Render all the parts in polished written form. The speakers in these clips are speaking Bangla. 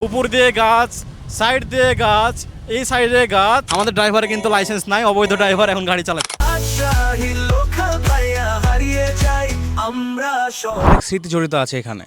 উপর দিয়ে গাছ, সাইড দিয়ে গাছ, এই সাইডে গাছ। আমাদের ড্রাইভারের কিন্তু লাইসেন্স নাই, অবৈধ ড্রাইভার এখন গাড়ি চালাচ্ছে। অনেক স্মৃতি জড়িত আছে এখানে।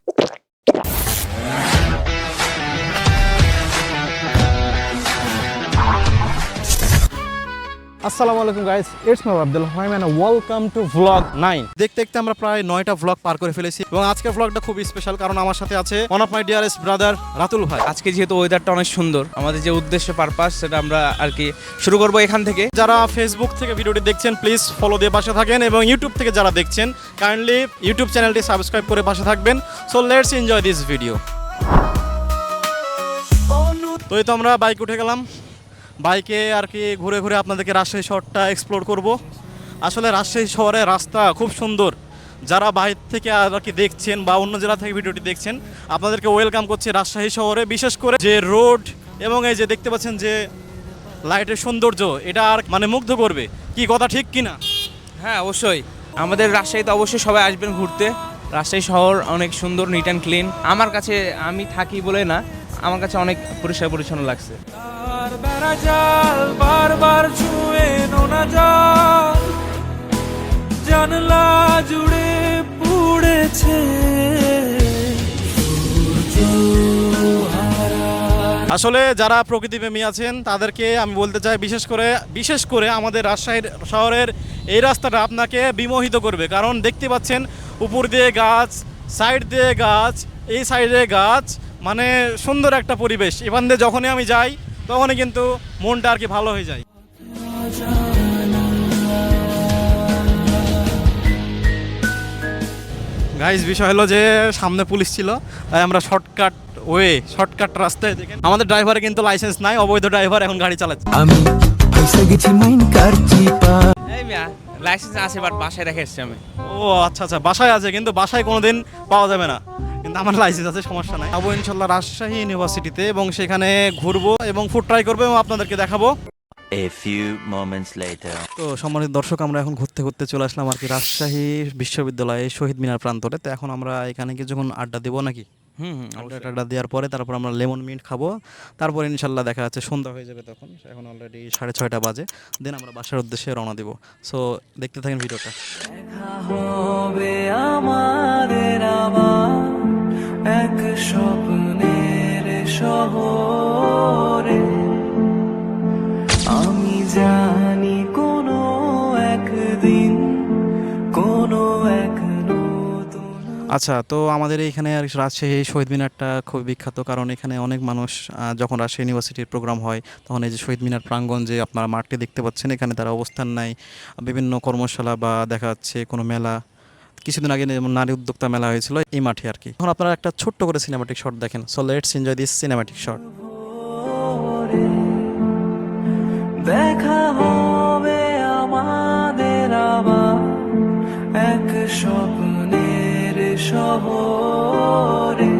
আসসালামু আলাইকুম guys, it's me Abdul Haim and welcome to vlog 9। দেখতে দেখতে আমরা প্রায় 9টা ভ্লগ পার করে ফেলেছি এবং আজকের ভ্লগটা খুব স্পেশাল, কারণ আমার সাথে আছে one of my dearest brother Ratul ভাই। আজকে যেহেতু ওয়েদারটা অনেক সুন্দর, আমাদের যে উদ্দেশ্য পারপাস সেটা আমরা আর কি শুরু করব এখান থেকে। যারা ফেসবুক থেকে ভিডিওটি দেখছেন প্লিজ ফলো দিয়ে পাশে থাকেন, এবং ইউটিউব থেকে যারা দেখছেন কাইন্ডলি ইউটিউব চ্যানেলটি সাবস্ক্রাইব করে পাশে থাকবেন। So let's enjoy this video. তো এই তো আমরা বাইক উঠে গেলাম, বাইকে আর কি ঘুরে ঘুরে আপনাদেরকে রাজশাহী শহরটা এক্সপ্লোর করব। আসলে রাজশাহী শহরের রাস্তা খুব সুন্দর। যারা বাইরে থেকে আর কি দেখছেন বা অন্য জেলা থেকে ভিডিওটি দেখছেন, আপনাদেরকে ওয়েলকাম করছি রাজশাহী শহরে। বিশেষ করে যে রোড এবং এই যে দেখতে পাচ্ছেন যে লাইটের সৌন্দর্য, এটা আর মানে মুগ্ধ করবে। কি কথা ঠিক কিনা? হ্যাঁ অবশ্যই, আমাদের রাজশাহীতে অবশ্যই সবাই আসবেন ঘুরতে। রাজশাহী শহর অনেক সুন্দর, নিট অ্যান্ড ক্লিন। আমার কাছে, আমি থাকি বলে না, আমার কাছে অনেক পরিষ্কার পরিচ্ছন্ন লাগছে। বারবার ছুঁয়ে নোনা জল জানলা জুড়ে পুড়েছে। আসলে যারা প্রকৃতিপ্রেমী আছেন তাদেরকে আমি বলতে চাই, বিশেষ করে আমাদের রাজশাহী শহরের এই রাস্তাটা আপনাকে বিমোহিত করবে। কারণ দেখতে পাচ্ছেন উপর দিয়ে গাছ, সাইড দিয়ে গাছ, এই সাইডে গাছ, মানে সুন্দর একটা পরিবেশ। এখান দিয়ে যখনই আমি যাই তখনই কিন্তু মনটা আর কি ভালো হয়ে যায়। গাইস, বিষয় হলো যে সামনে পুলিশ ছিল, তাই আমরা শর্টকাট রাস্তায় দেখেন। আমাদের ড্রাইভারের কিন্তু লাইসেন্স নাই, অবৈধ ড্রাইভার এখন গাড়ি চালাচ্ছে। আমি পয়সা গেছি মাইন কারছি পা। এই মিয়া, লাইসেন্স আছে বাট বাসায় রেখে এসেছি আমি। ও আচ্ছা, বাসায় আছে, কিন্তু বাসায় কোনোদিন পাওয়া যাবে না। কিন্তু আমার লাইসেন্স আছে, সমস্যা নাই। যাবো ইনশাল্লাহ রাজশাহী ইউনিভার্সিটিতে এবং সেখানে ঘুরবো এবং ফুড ট্রাই করবো এবং আপনাদেরকে দেখাবো। A few moments later. তো সম্মানিত দর্শক, আমরা এখন ঘুরতে চলে আসলাম আর কি রাজশাহী বিশ্ববিদ্যালয়ে শহীদ মিনার প্রান্তরে। তো এখন আমরা এখানে কিছুক্ষণ আড্ডা দেবো নাকি? আড্ডা দেওয়ার পরে তারপর আমরা লেমন মিন্ট খাবো। তারপর ইনশাল্লাহ দেখা যাচ্ছে সন্ধ্যা হয়ে যাবে তখন। এখন অলরেডি 6:30 বাজে। দেন আমরা বাসার উদ্দেশ্যে রওনা দিব। সো দেখতে থাকেন ভিডিওটা। হবে আমাদের আবার এক স্বপ্নের শহরে। আমি জানি কোনো একদিন কোনো এক নতুন। আচ্ছা, তো আমাদের এইখানে আর রাজশাহী শহীদ মিনারটা খুব বিখ্যাত, কারণ এখানে অনেক মানুষ যখন রাজশাহী ইউনিভার্সিটির প্রোগ্রাম হয় তখন এই যে শহীদ মিনার প্রাঙ্গণ, যে আপনারা মাঠটি দেখতে পাচ্ছেন, এখানে তারা অবস্থান নেয়। বিভিন্ন কর্মশালা বা দেখা যাচ্ছে কোনো মেলা, কিছুদিন আগে যেমন নারী উদ্যোক্তা মেলা হয়েছিল এই মাঠে আর কি। এখন আপনারা একটা ছোট্ট করে সিনেমাটিক শট দেখেন। So let's enjoy this cinematic shot. দেখা হবে আমাদের আবার এক স্বপ্নের শহরে।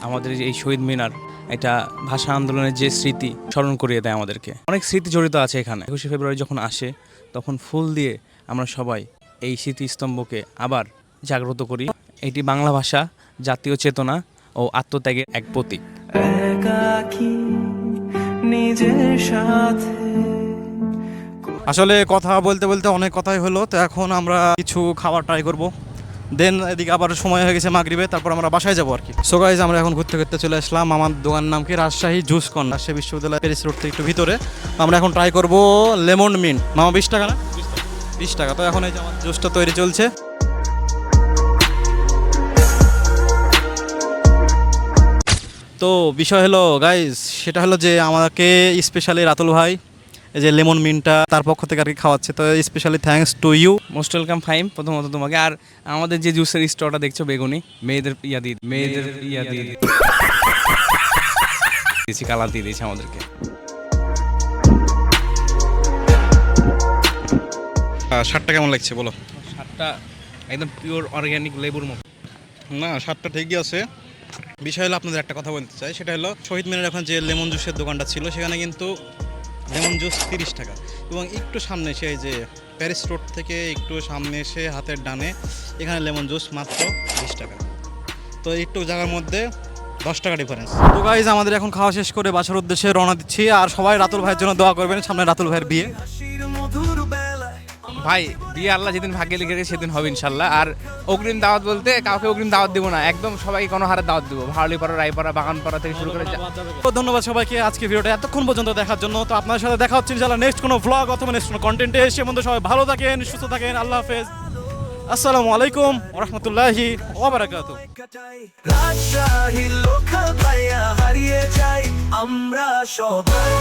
আমাদের এই শহীদ মিনার এটা ভাষা আন্দোলনের যে স্মৃতি স্মরণ করিয়ে দেয় আমাদেরকে। অনেক স্মৃতি জড়িত আছে এখানে। 21শে ফেব্রুয়ারি যখন আসে তখন ফুল দিয়ে আমরা সবাই এই স্মৃতিস্তম্ভকে আবার জাগ্রত করি। এটি বাংলা ভাষা, জাতীয় চেতনা ও আত্মত্যাগের এক প্রতীক। একাকী নিজের সাথে। আসলে কথা বলতে অনেক কথাই হলো। তো এখন আমরা কিছু খাবার ট্রাই করব। দেন এদিকে আবার সময় হয়ে গেছে মাগরিবে, তারপর আমরা বাসায় যাবো আর কি। সো গাইজ, আমরা এখন ঘুরতে চলে আসলাম। আমার দোকানের নাম কি রাজশাহী জুস কর্নার, রাজশাহী বিশ্ববিদ্যালয় প্যারিস রোড থেকে একটু ভিতরে। আমরা এখন ট্রাই করব লেমন মিন্ট। মামা 20 টাকা না? 20 টাকা। তো এখন এই যে আমার জুসটা তৈরি চলছে। তো বিষয় হলো গাইজ, সেটা হলো যে আমাকে স্পেশালি রাতুল ভাই এই যে লেমন মিন্টটা তার পক্ষ থেকে আর কি খাওয়াচ্ছে। তো specially thanks to you. Most welcome Faim, প্রথমত তোমাকে। আর আমাদের যে জুসের স্টোরটা দেখছো বেগুনি, মেয়েদের ইয়া দিয়ে দিয়েছি, কালার দিয়ে দিয়েছে আমাদেরকে। স্বাদটা কেমন লাগছে বলো? স্বাদটা একদম পিওর অর্গ্যানিক লেবুর মতো। না, স্বাদটা ঠিকই আছে। বিষয় হলো আপনাদের একটা কথা বলতে চাই, সেটা হলো শহীদ মিনার এখন যে লেমন জুসের দোকানটা ছিল সেখানে কিন্তু লেমন জুস 30 টাকা, এবং একটু সামনে এসে এই যে প্যারিস রোড থেকে একটু সামনে এসে হাতের ডানে এখানে লেমন জুস মাত্র 20 টাকা। তো একটু জায়গার মধ্যে 10 টাকা ডিফারেন্স। তো গাইজ আমাদের এখন খাওয়া শেষ করে বাসার উদ্দেশ্যে রওনা দিচ্ছি। আর সবাই রাতুল ভাইয়ের জন্য দোয়া করবেন, সামনে রাতুল ভাইয়ের বিয়ে। হাসির মধুর বেলায় ভাই বিয়ে আল্লাহ যেদিন ভাগ্যে লিখে রেখেছে সেদিন হবে ইনশাল্লাহ। আর অগ্রিম দাওয়াত বলতে কাউকে অগ্রিম দাওয়াত দিব না, একদম সবাই কোনো হারে দাওয়াত দিব। ভাওয়ালিপাড়া, রায়পাড়া, বাগানপাড়া থেকে শুরু করে তো ধন্যবাদ সবাইকে আজকে ভিডিওটা এতক্ষণ পর্যন্ত দেখার জন্য। তো আপনার সাথে দেখা হচ্ছে ইনশাআল্লাহ নেক্সট কোনো ভ্লগ অথবা নেক্সট কোনো কন্টেন্টে। সে মধ্যে সবাই ভালো থাকেন, সুস্থ থাকেন। আল্লাহ হাফেজ, আসসালামু আলাইকুম ওয়া রাহমাতুল্লাহি ওয়া বারাকাতুহু। কাটাই রাজশাহী লোকাল পাইয়া হারিয়ে যাই আমরা সবাই।